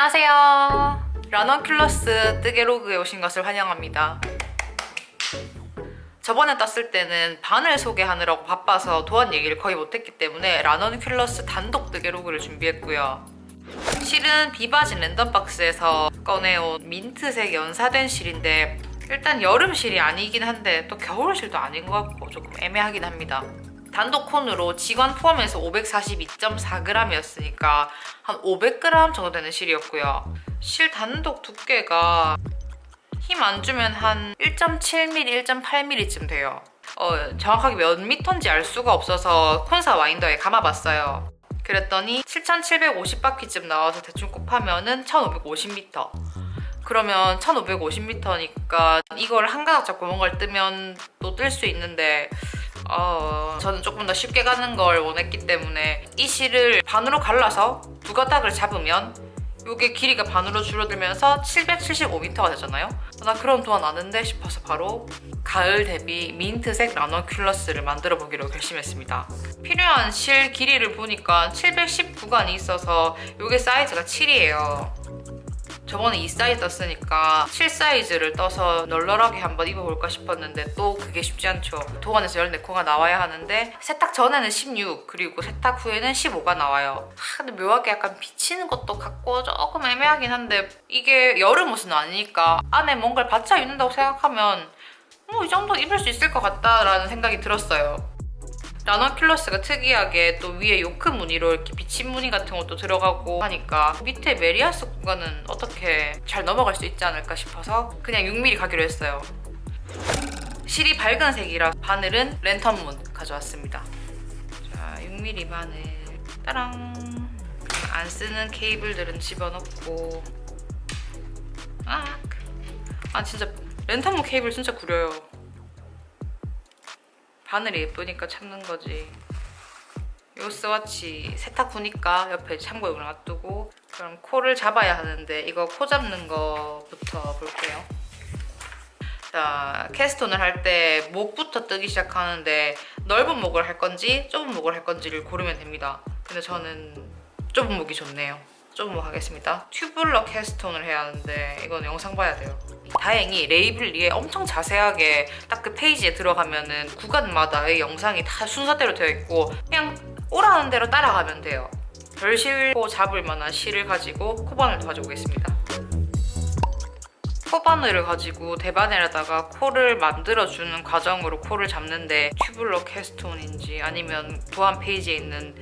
안녕하세요. 런넌큘러스 뜨개로그에 오신 것을 환영합니다. 저번에 땄을 때는 반을 소개하느라고 바빠서 도안 얘기를 거의 못했기 때문에 런넌큘러스 단독 뜨개로그를 준비했고요. 실은 비바진 랜덤박스에서 꺼내온 민트색 연사된 실인데 일단 여름 실이 아니긴 한데 또 겨울 실도 아닌 것 같고 조금 애매하긴 합니다. 단독 콘으로 지관 포함해서 542.4g이었으니까 한 500g 정도 되는 실이었고요. 실 단독 두께가 힘 안 주면 한 1.7mm, 1.8mm쯤 돼요. 정확하게 몇 미터인지 알 수가 없어서 콘사 와인더에 감아봤어요. 그랬더니 7,750바퀴쯤 나와서 대충 곱하면은 1,550m. 그러면 1,550m니까 이걸 한 가닥 잡고 뭔가를 뜨면 또 뜰 수 있는데 저는 조금 더 쉽게 가는 걸 원했기 때문에 이 실을 반으로 갈라서 두 가닥을 잡으면 이게 길이가 반으로 줄어들면서 775m가 되잖아요. 나 그런 도안 아는데 싶어서 바로 가을 대비 민트색 런넌큘러스를 만들어 보기로 결심했습니다. 필요한 실 길이를 보니까 710구간이 있어서 이게 사이즈가 7이에요. 저번에 이 사이즈 떴으니까 7 사이즈를 떠서 널널하게 한번 입어볼까 싶었는데 또 그게 쉽지 않죠. 도안에서 14코가 나와야 하는데 세탁 전에는 16 그리고 세탁 후에는 15가 나와요. 근데 묘하게 약간 비치는 것도 같고 조금 애매하긴 한데 이게 여름 옷은 아니니까 안에 뭔가를 받쳐 입는다고 생각하면 이 정도 입을 수 있을 것 같다라는 생각이 들었어요. 런넌큘러스가 특이하게 또 위에 요크 무늬로 이렇게 비친 무늬 같은 것도 들어가고 하니까 밑에 메리아스 구간은 어떻게 잘 넘어갈 수 있지 않을까 싶어서 그냥 6mm 가기로 했어요. 실이 밝은 색이라 바늘은 랜턴문 가져왔습니다. 자, 6mm 바늘 따랑. 안 쓰는 케이블들은 집어넣고 진짜 랜턴문 케이블 진짜 구려요. 바늘이 예쁘니까 참는 거지. 요 스와치 세탁 후니까 옆에 참고용으로 놔두고 그럼 코를 잡아야 하는데 이거 코 잡는 거부터 볼게요. 자, 캐스톤을 할 때 목부터 뜨기 시작하는데 넓은 목을 할 건지 좁은 목을 할 건지를 고르면 됩니다. 근데 저는 좁은 목이 좋네요. 좁은 목 하겠습니다. 튜블러 캐스톤을 해야 하는데 이건 영상 봐야 돼요. 다행히 레이블리에 엄청 자세하게 딱 그 페이지에 들어가면은 구간마다의 영상이 다 순서대로 되어 있고 그냥 오라는 대로 따라가면 돼요. 별실코 잡을 만한 실을 가지고 코바늘도 가지고 오겠습니다. 코바늘을 가지고 대바늘에다가 코를 만들어주는 과정으로 코를 잡는데 튜블러 캐스톤인지 아니면 도안 페이지에 있는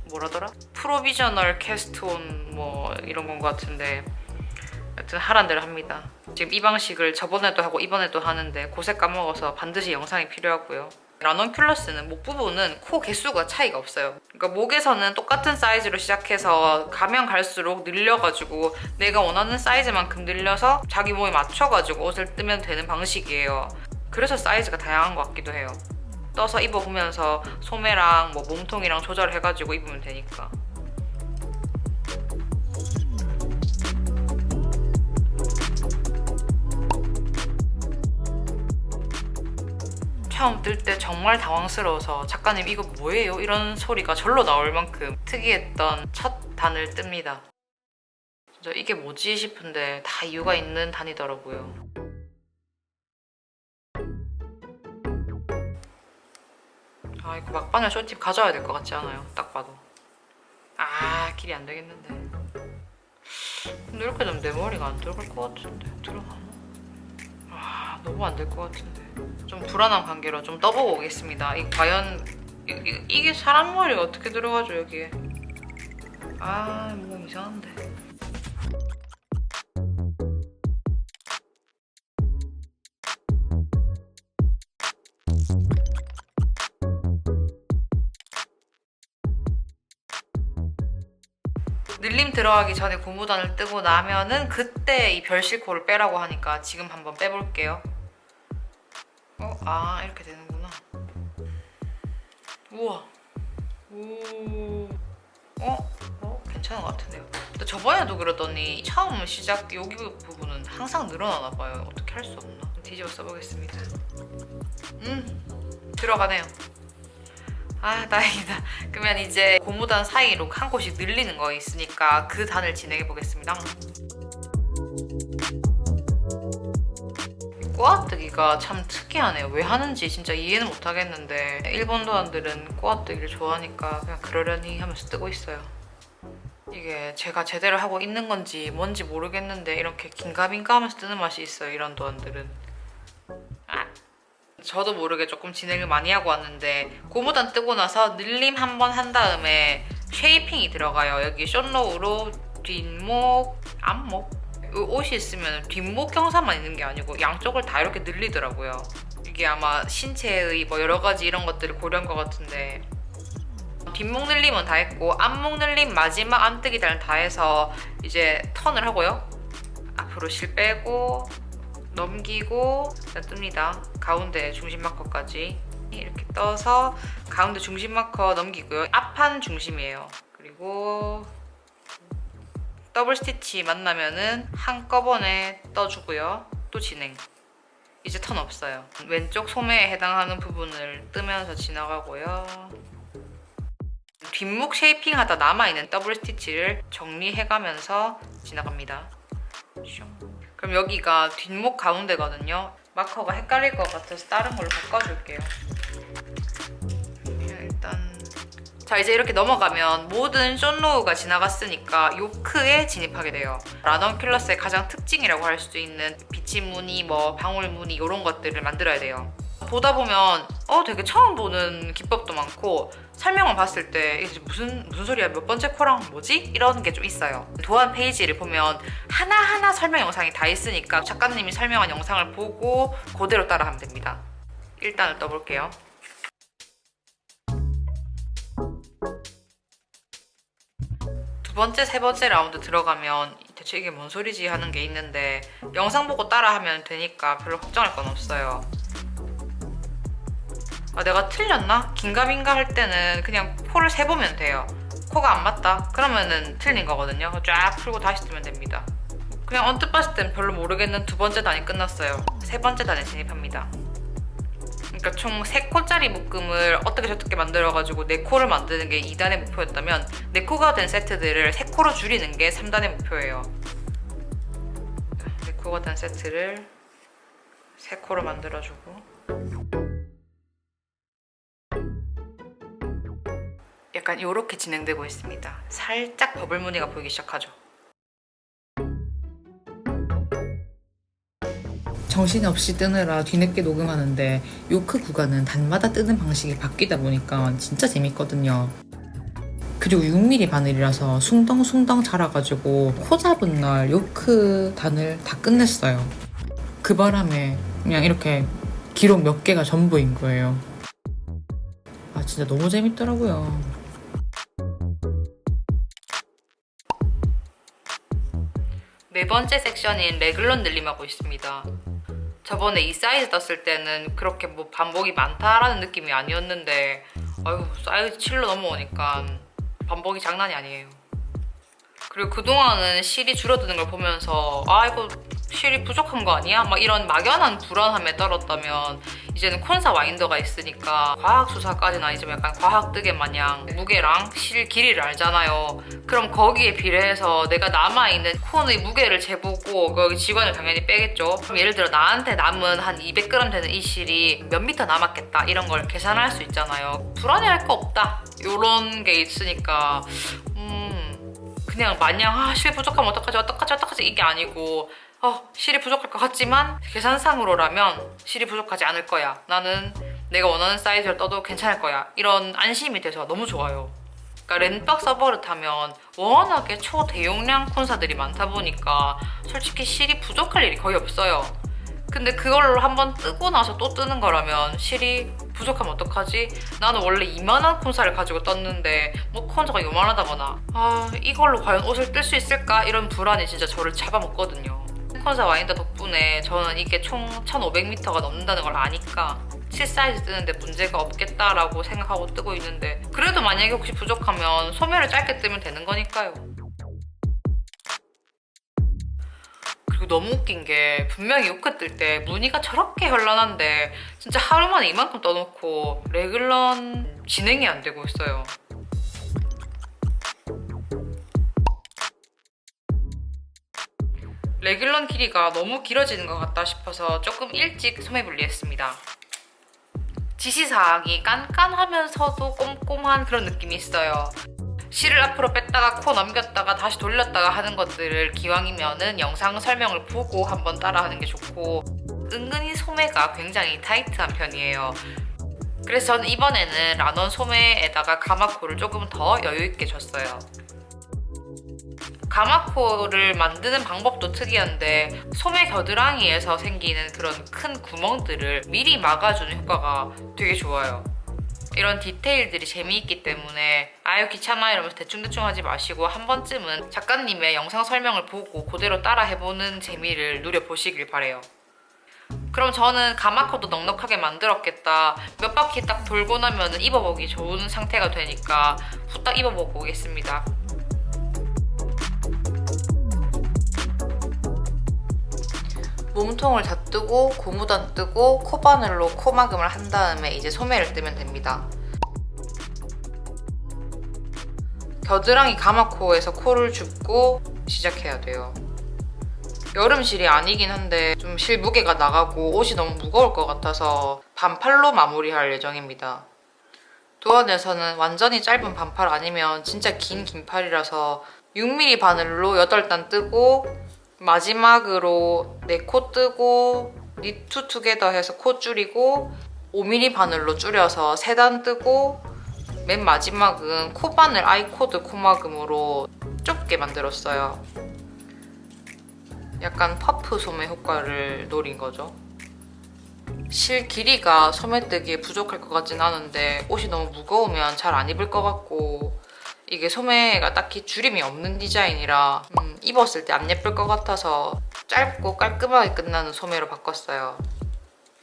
뭐라더라? 프로비저널 캐스톤 뭐 이런 건 것 같은데 여튼 하란 대로 합니다. 지금 이 방식을 저번에도 하고 이번에도 하는데 고세 까먹어서 반드시 영상이 필요하고요. 런넌큘러스는 목 부분은 코 개수가 차이가 없어요. 그러니까 목에서는 똑같은 사이즈로 시작해서 가면 갈수록 늘려가지고 내가 원하는 사이즈만큼 늘려서 자기 몸에 맞춰가지고 옷을 뜨면 되는 방식이에요. 그래서 사이즈가 다양한 것 같기도 해요. 떠서 입어보면서 소매랑 뭐 몸통이랑 조절해가지고 입으면 되니까. 처음 뜰 때 정말 당황스러워서 작가님 이거 뭐예요? 이런 소리가 절로 나올 만큼 특이했던 첫 단을 뜹니다. 진짜 이게 뭐지 싶은데 다 이유가 있는 단이더라고요. 이거 막바늘 쇼팁 가져와야 될 것 같지 않아요? 딱 봐도. 길이 안 되겠는데. 근데 이렇게 되면 내 머리가 안 들어갈 것 같은데. 들어가나? 너무 안 될 것 같은데. 좀 불안한 관계로 좀 떠보고 오겠습니다. 이거 과연 이게 사람 머리가 어떻게 들어가죠 여기에? 뭐 이상한데. 늘림 들어가기 전에 고무단을 뜨고 나면은 그때 이 별실코를 빼라고 하니까 지금 한번 빼볼게요. 이렇게 되는구나. 우와. 오. 괜찮은 것 같은데요. 근데 저번에도 그러더니 처음 시작 여기 부분은 항상 늘어나나 봐요. 어떻게 할 수 없나? 뒤집어 써보겠습니다. 들어가네요. 아, 다행이다. 그러면 이제 고무단 사이로 한 곳씩 늘리는 거 있으니까 그 단을 진행해 보겠습니다. 꼬아뜨기가 참 특이하네요. 왜 하는지 진짜 이해는 못 하겠는데 일본 도안들은 꼬아뜨기를 좋아하니까 그냥 그러려니 하면서 뜨고 있어요. 이게 제가 제대로 하고 있는 건지 뭔지 모르겠는데 이렇게 긴가민가 하면서 뜨는 맛이 있어요, 이런 도안들은. 저도 모르게 조금 진행을 많이 하고 왔는데 고무단 뜨고 나서 늘림 한 번 한 다음에 쉐이핑이 들어가요. 여기 숏로우로 뒷목, 앞목 옷이 있으면 뒷목 경사만 있는 게 아니고 양쪽을 다 이렇게 늘리더라고요. 이게 아마 신체의 뭐 여러 가지 이런 것들을 고려한 것 같은데 뒷목 늘림은 다 했고 앞목 늘림 마지막 안뜨기 달 다 해서 이제 턴을 하고요. 앞으로 실 빼고 넘기고 뜹니다. 가운데 중심 마커까지 이렇게 떠서 가운데 중심 마커 넘기고요. 앞판 중심이에요. 그리고 더블 스티치 만나면은 한꺼번에 떠주고요. 또 진행. 이제 턴 없어요. 왼쪽 소매에 해당하는 부분을 뜨면서 지나가고요. 뒷목 쉐이핑 하다 남아있는 더블 스티치를 정리해가면서 지나갑니다. 그럼 여기가 뒷목 가운데거든요. 마커가 헷갈릴 것 같아서 다른 걸로 바꿔줄게요. 일단 자, 이제 이렇게 넘어가면 모든 숏로우가 지나갔으니까 요크에 진입하게 돼요. 라넌큘러스의 가장 특징이라고 할 수 있는 비치 무늬, 뭐 방울 무늬 이런 것들을 만들어야 돼요. 보다 보면 되게 처음 보는 기법도 많고 설명을 봤을 때 이게 무슨 소리야, 몇 번째 코랑 뭐지? 이런 게 좀 있어요. 도안 페이지를 보면 하나하나 설명 영상이 다 있으니까 작가님이 설명한 영상을 보고 그대로 따라하면 됩니다. 1단을 떠볼게요. 두 번째, 세 번째 라운드 들어가면 대체 이게 뭔 소리지 하는 게 있는데 영상 보고 따라하면 되니까 별로 걱정할 건 없어요. 내가 틀렸나? 긴가민가 할 때는 그냥 코를 세보면 돼요. 코가 안 맞다? 그러면은 틀린 거거든요. 쫙 풀고 다시 뜨면 됩니다. 그냥 언뜻 봤을 땐 별로 모르겠는 두 번째 단이 끝났어요. 세 번째 단에 진입합니다. 그러니까 총 3코짜리 묶음을 어떻게 저떻게 만들어가지고 4코를 만드는 게 2단의 목표였다면 4코가 된 세트들을 3코로 줄이는 게 3단의 목표예요. 4코가 된 세트를 3코로 만들어주고 약간 이렇게 진행되고 있습니다. 살짝 버블 무늬가 보이기 시작하죠. 정신없이 뜨느라 뒤늦게 녹음하는데 요크 구간은 단마다 뜨는 방식이 바뀌다 보니까 진짜 재밌거든요. 그리고 6mm 바늘이라서 숭덩숭덩 자라가지고 코 잡은 날 요크 단을 다 끝냈어요. 그 바람에 그냥 이렇게 기록 몇 개가 전부인 거예요. 진짜 너무 재밌더라고요. 네 번째 섹션인 레글런 늘림하고 있습니다. 저번에 이 사이즈 떴을 때는 그렇게 뭐 반복이 많다라는 느낌이 아니었는데 사이즈 7로 넘어오니까 반복이 장난이 아니에요. 그리고 그동안은 실이 줄어드는 걸 보면서 이거 실이 부족한 거 아니야? 막 이런 막연한 불안함에 떨었다면 이제는 콘사 와인더가 있으니까 과학수사까지는 아니지만 약간 과학뜨개 마냥 무게랑 실 길이를 알잖아요. 그럼 거기에 비례해서 내가 남아있는 콘의 무게를 재보고 거기 직원을 당연히 빼겠죠. 그럼 예를 들어 나한테 남은 한 200g 되는 이 실이 몇 미터 남았겠다 이런 걸 계산할 수 있잖아요. 불안해할 거 없다 이런 게 있으니까 그냥 마냥 실 부족하면 어떡하지 이게 아니고 실이 부족할 것 같지만 계산상으로라면 실이 부족하지 않을 거야. 나는 내가 원하는 사이즈를 떠도 괜찮을 거야. 이런 안심이 돼서 너무 좋아요. 그러니까 렌박 서버릇하면 워낙에 초대용량 콘사들이 많다 보니까 솔직히 실이 부족할 일이 거의 없어요. 근데 그걸로 한번 뜨고 나서 또 뜨는 거라면 실이 부족하면 어떡하지? 나는 원래 이만한 콘사를 가지고 떴는데 뭐 콘사가 요만하다거나 이걸로 과연 옷을 뜰 수 있을까? 이런 불안이 진짜 저를 잡아먹거든요. 콘사 와인더 덕분에 저는 이게 총 1500m가 넘는다는 걸 아니까 7 사이즈 뜨는데 문제가 없겠다라고 생각하고 뜨고 있는데 그래도 만약에 혹시 부족하면 소매를 짧게 뜨면 되는 거니까요. 그리고 너무 웃긴 게 분명히 요크 뜰 때 무늬가 저렇게 현란한데 진짜 하루 만에 이만큼 떠놓고 레글런 진행이 안 되고 있어요. 레귤런 길이가 너무 길어지는 것 같다 싶어서 조금 일찍 소매 분리했습니다. 지시사항이 깐깐하면서도 꼼꼼한 그런 느낌이 있어요. 실을 앞으로 뺐다가 코 넘겼다가 다시 돌렸다가 하는 것들을 기왕이면은 영상 설명을 보고 한번 따라하는 게 좋고, 은근히 소매가 굉장히 타이트한 편이에요. 그래서 저는 이번에는 란원 소매에다가 가마코를 조금 더 여유있게 줬어요. 가마코를 만드는 방법도 특이한데 소매 겨드랑이에서 생기는 그런 큰 구멍들을 미리 막아주는 효과가 되게 좋아요. 이런 디테일들이 재미있기 때문에 아유 귀찮아 이러면서 대충대충 하지 마시고 한 번쯤은 작가님의 영상 설명을 보고 그대로 따라 해보는 재미를 누려보시길 바래요. 그럼 저는 가마코도 넉넉하게 만들었겠다. 몇 바퀴 딱 돌고 나면 입어보기 좋은 상태가 되니까 후딱 입어보고 오겠습니다. 몸통을 다 뜨고 고무단 뜨고 코바늘로 코막음을 한 다음에 이제 소매를 뜨면 됩니다. 겨드랑이 가마코에서 코를 줍고 시작해야 돼요. 여름실이 아니긴 한데 좀 실 무게가 나가고 옷이 너무 무거울 것 같아서 반팔로 마무리할 예정입니다. 도안에서는 완전히 짧은 반팔 아니면 진짜 긴 긴팔이라서 6mm 바늘로 8단 뜨고 마지막으로 4코 뜨고 니트 투게더 해서 코 줄이고 5mm 바늘로 줄여서 3단 뜨고 맨 마지막은 코바늘 아이코드 코막음으로 좁게 만들었어요. 약간 퍼프 소매 효과를 노린 거죠. 실 길이가 소매뜨기에 부족할 것 같진 않은데 옷이 너무 무거우면 잘 안 입을 것 같고 이게 소매가 딱히 줄임이 없는 디자인이라 입었을 때 안 예쁠 것 같아서 짧고 깔끔하게 끝나는 소매로 바꿨어요.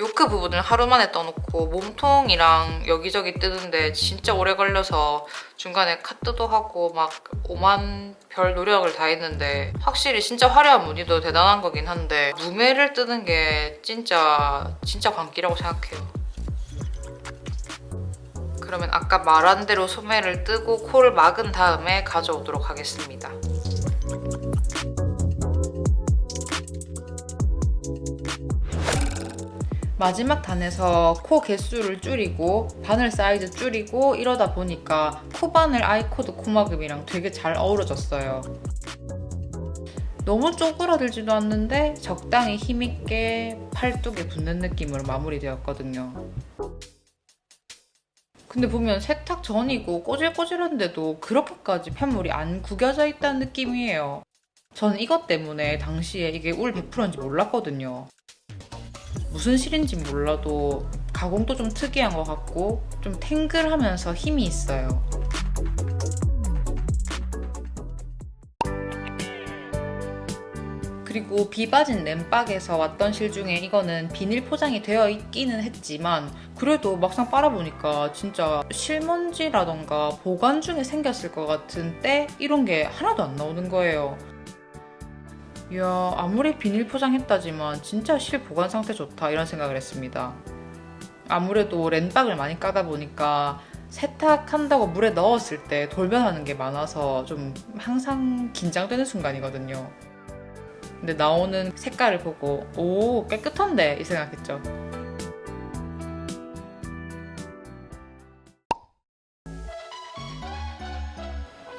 요크 부분을 하루 만에 떠놓고 몸통이랑 여기저기 뜨는데 진짜 오래 걸려서 중간에 카트도 하고 막 오만 별 노력을 다 했는데 확실히 진짜 화려한 무늬도 대단한 거긴 한데 무매를 뜨는 게 진짜 광기라고 생각해요. 그러면 아까 말한 대로 소매를 뜨고 코를 막은 다음에 가져오도록 하겠습니다. 마지막 단에서 코 개수를 줄이고 바늘 사이즈 줄이고 이러다 보니까 코바늘 아이코드 코막음이랑 되게 잘 어우러졌어요. 너무 쪼그라들지도 않는데 적당히 힘있게 팔뚝에 붙는 느낌으로 마무리되었거든요. 근데 보면 세탁 전이고 꼬질꼬질한데도 그렇게까지 팬물이 안 구겨져 있다는 느낌이에요. 저는 이것 때문에 당시에 이게 울 100%인지 몰랐거든요. 무슨 실인지 몰라도 가공도 좀 특이한 것 같고 좀 탱글하면서 힘이 있어요. 그리고 비바진 램박에서 왔던 실 중에 이거는 비닐 포장이 되어 있기는 했지만 그래도 막상 빨아보니까 진짜 실먼지라던가 보관 중에 생겼을 것 같은 때 이런 게 하나도 안 나오는 거예요. 이야, 아무리 비닐 포장했다지만 진짜 실 보관 상태 좋다 이런 생각을 했습니다. 아무래도 렌박을 많이 까다 보니까 세탁한다고 물에 넣었을 때 돌변하는 게 많아서 좀 항상 긴장되는 순간이거든요. 근데 나오는 색깔을 보고 오 깨끗한데 이 생각했죠.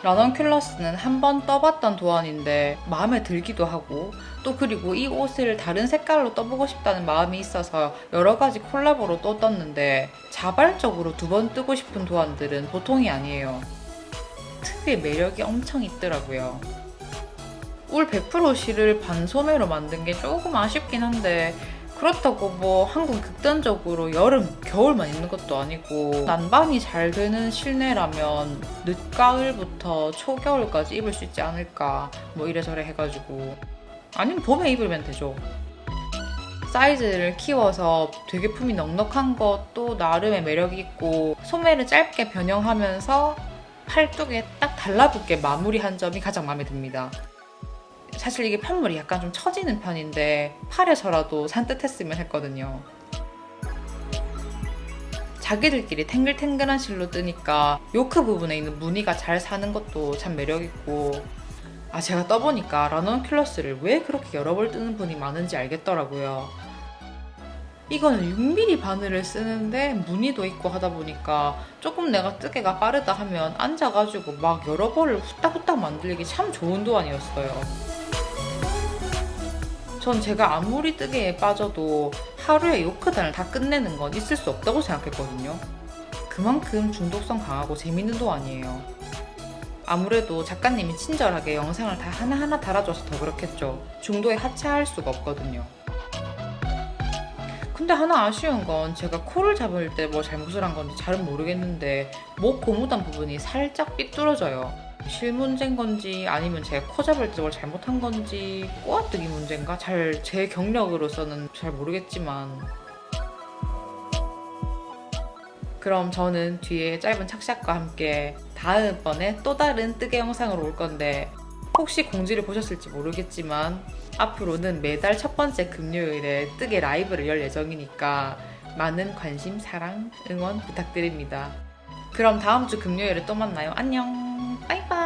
라넌큘러스는 한 번 떠봤던 도안인데 마음에 들기도 하고 또 그리고 이 옷을 다른 색깔로 떠보고 싶다는 마음이 있어서 여러 가지 콜라보로 또 떴는데 자발적으로 2번 뜨고 싶은 도안들은 보통이 아니에요. 특유의 매력이 엄청 있더라고요. 울 100% 실을 반소매로 만든 게 조금 아쉽긴 한데 그렇다고 뭐 한국 극단적으로 여름, 겨울만 입는 것도 아니고 난방이 잘 되는 실내라면 늦가을부터 초겨울까지 입을 수 있지 않을까 뭐 이래저래 해가지고 아니면 봄에 입으면 되죠. 사이즈를 키워서 되게 품이 넉넉한 것도 나름의 매력이 있고 소매를 짧게 변형하면서 팔뚝에 딱 달라붙게 마무리한 점이 가장 마음에 듭니다. 사실 이게 편물이 약간 좀 처지는 편인데 팔에서라도 산뜻했으면 했거든요. 자기들끼리 탱글탱글한 실로 뜨니까 요크 부분에 있는 무늬가 잘 사는 것도 참 매력있고, 제가 떠보니까 라넌큘러스를 왜 그렇게 여러 벌 뜨는 분이 많은지 알겠더라고요. 이거는 6mm 바늘을 쓰는데 무늬도 있고 하다 보니까 조금 내가 뜨개가 빠르다 하면 앉아가지고 막 여러 벌을 후딱후딱 만들기 참 좋은 도안이었어요. 전 제가 아무리 뜨개에 빠져도 하루에 요크단을 다 끝내는 건 있을 수 없다고 생각했거든요. 그만큼 중독성 강하고 재밌는 도안이에요. 아무래도 작가님이 친절하게 영상을 다 하나하나 달아줘서 더 그렇겠죠. 중도에 하차할 수가 없거든요. 근데 하나 아쉬운 건 제가 코를 잡을 때 뭐 잘못을 한 건지 잘은 모르겠는데 목 고무단 부분이 살짝 삐뚤어져요. 실 문제인 건지 아니면 제가 코 잡을 때 뭘 잘못한 건지 꼬아뜨기 문제인가? 잘 제 경력으로서는 잘 모르겠지만, 그럼 저는 뒤에 짧은 착샷과 함께 다음번에 또 다른 뜨개 영상으로 올 건데, 혹시 공지를 보셨을지 모르겠지만 앞으로는 매달 첫 번째 금요일에 뜨개 라이브를 열 예정이니까 많은 관심, 사랑, 응원 부탁드립니다. 그럼 다음 주 금요일에 또 만나요. 안녕. 빠이빠이.